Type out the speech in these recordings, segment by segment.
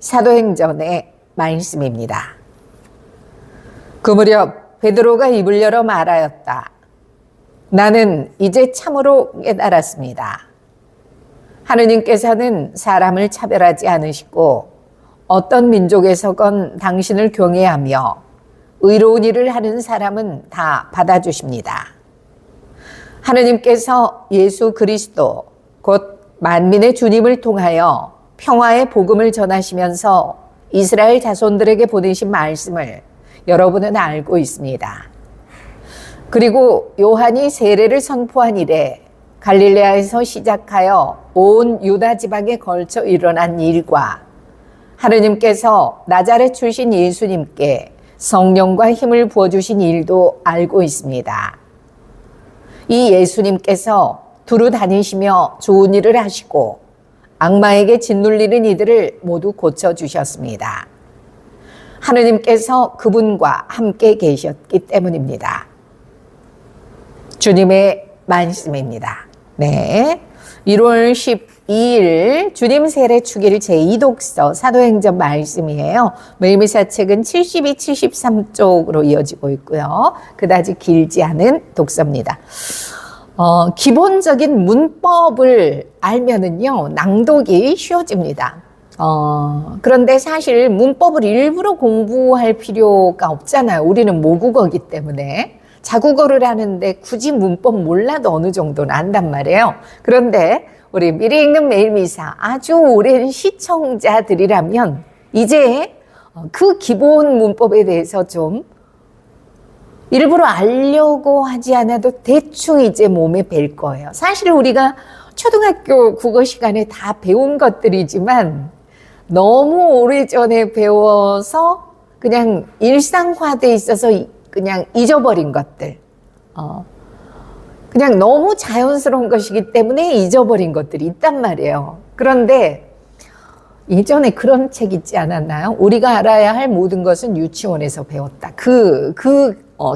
사도행전의 말씀입니다. 그 무렵 베드로가 입을 열어 말하였다. 나는 이제 참으로 깨달았습니다. 하느님께서는 사람을 차별하지 않으시고 어떤 민족에서건 당신을 경외하며 의로운 일을 하는 사람은 다 받아주십니다. 하느님께서 예수 그리스도 곧 만민의 주님을 통하여 평화의 복음을 전하시면서 이스라엘 자손들에게 보내신 말씀을 여러분은 알고 있습니다. 그리고 요한이 세례를 선포한 이래 갈릴레아에서 시작하여 온 유다 지방에 걸쳐 일어난 일과 하느님께서 나자렛 출신 예수님께 성령과 힘을 부어주신 일도 알고 있습니다. 이 예수님께서 두루 다니시며 좋은 일을 하시고 악마에게 짓눌리는 이들을 모두 고쳐주셨습니다. 하느님께서 그분과 함께 계셨기 때문입니다. 주님의 말씀입니다. 네, 1월 12일 주님 세례 축일 제2독서 사도행전 말씀이에요. 매일미사책은 72, 73쪽으로 이어지고 있고요. 그다지 길지 않은 독서입니다. 기본적인 문법을 알면은요, 낭독이 쉬워집니다. 그런데 사실 문법을 일부러 공부할 필요가 없잖아요. 우리는 모국어이기 때문에. 자국어를 하는데 굳이 문법 몰라도 어느 정도는 안단 말이에요. 그런데 우리 미리 읽는 매일미사 아주 오랜 시청자들이라면 이제 그 기본 문법에 대해서 좀 일부러 알려고 하지 않아도 대충 이제 몸에 뵐 거예요. 사실 우리가 초등학교 국어 시간에 다 배운 것들이지만 너무 오래전에 배워서 그냥 일상화돼 있어서 그냥 잊어버린 것들, 그냥 너무 자연스러운 것이기 때문에 잊어버린 것들이 있단 말이에요. 그런데 예전에 그런 책 있지 않았나요? 우리가 알아야 할 모든 것은 유치원에서 배웠다. 그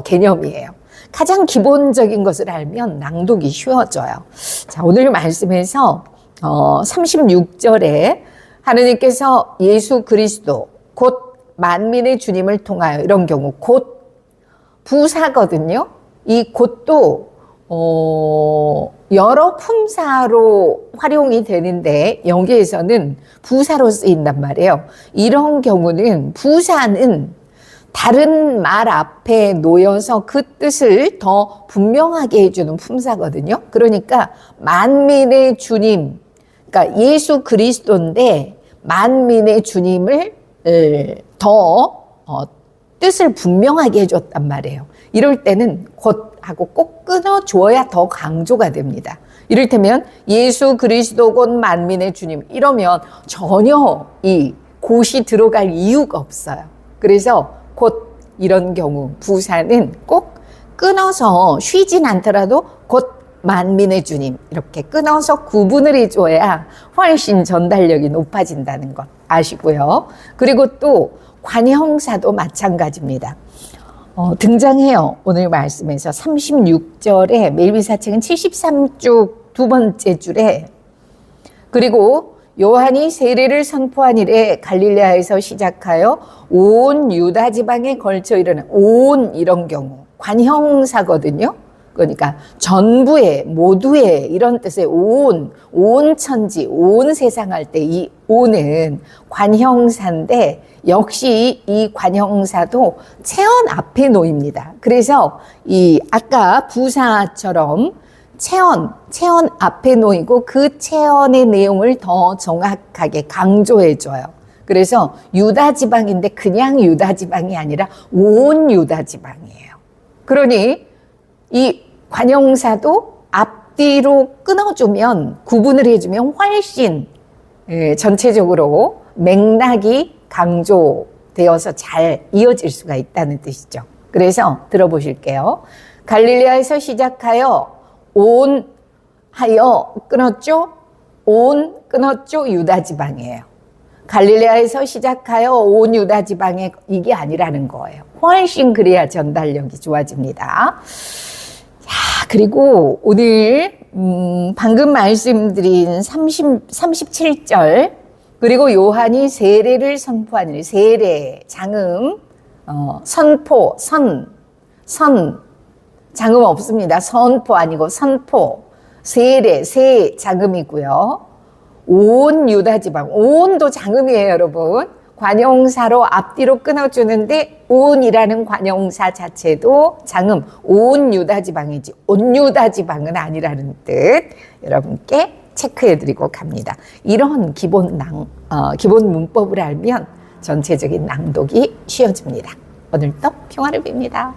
개념이에요. 가장 기본적인 것을 알면 낭독이 쉬워져요. 자, 오늘 말씀에서 36절에 하느님께서 예수 그리스도 곧 만민의 주님을 통하여, 이런 경우 곧 부사거든요. 이 곧도 여러 품사로 활용이 되는데 여기에서는 부사로 쓰인단 말이에요. 이런 경우는 부사는 다른 말 앞에 놓여서 그 뜻을 더 분명하게 해주는 품사거든요. 그러니까 만민의 주님, 그러니까 예수 그리스도인데 만민의 주님을 더 뜻을 분명하게 해줬단 말이에요. 이럴 때는 곧 하고 꼭 끊어줘야 더 강조가 됩니다. 이를테면 예수 그리스도 곧 만민의 주님, 이러면 전혀 이 곧이 들어갈 이유가 없어요. 그래서 곧 이런 경우 부사는 꼭 끊어서 쉬진 않더라도 곧 만민의 주님, 이렇게 끊어서 구분을 해줘야 훨씬 전달력이 높아진다는 것 아시고요. 그리고 또 관형사도 마찬가지입니다. 등장해요. 오늘 말씀에서 36절에 매일미사책은 73쪽 두 번째 줄에, 그리고 요한이 세례를 선포한 이래 갈릴레아에서 시작하여 온 유다 지방에 걸쳐 일어난, 온 이런 경우 관형사거든요. 그러니까 전부의, 모두의 이런 뜻의 온 천지, 온 세상 할 때 이 온은 관형사인데 역시 이 관형사도 체언 앞에 놓입니다. 그래서 이 아까 부사처럼 체언 앞에 놓이고 그 체언의 내용을 더 정확하게 강조해줘요. 그래서 유다 지방인데 그냥 유다 지방이 아니라 온 유다 지방이에요. 그러니 이 관형사도 앞뒤로 끊어주면, 구분을 해주면 훨씬 전체적으로 맥락이 강조되어서 잘 이어질 수가 있다는 뜻이죠. 그래서 들어보실게요. 갈릴레아에서 시작하여 온 하여 끊었죠? 온 끊었죠? 유다 지방이에요. 갈릴레아에서 시작하여 온 유다 지방에, 이게 아니라는 거예요. 훨씬 그래야 전달력이 좋아집니다. 자, 그리고 오늘 방금 말씀드린 37절 그리고 요한이 세례를 선포하는 세례, 장음, 선포, 장음 없습니다. 선포 아니고 선포, 세례, 세 장음이고요. 온 유다지방, 온도 장음이에요, 여러분. 관용사로 앞뒤로 끊어주는데 온이라는 관용사 자체도 장음, 온 유다지방이지 온 유다지방은 아니라는 뜻 여러분께 체크해드리고 갑니다. 이런 기본 문법을 알면 전체적인 낭독이 쉬워집니다. 오늘도 평화를 빕니다.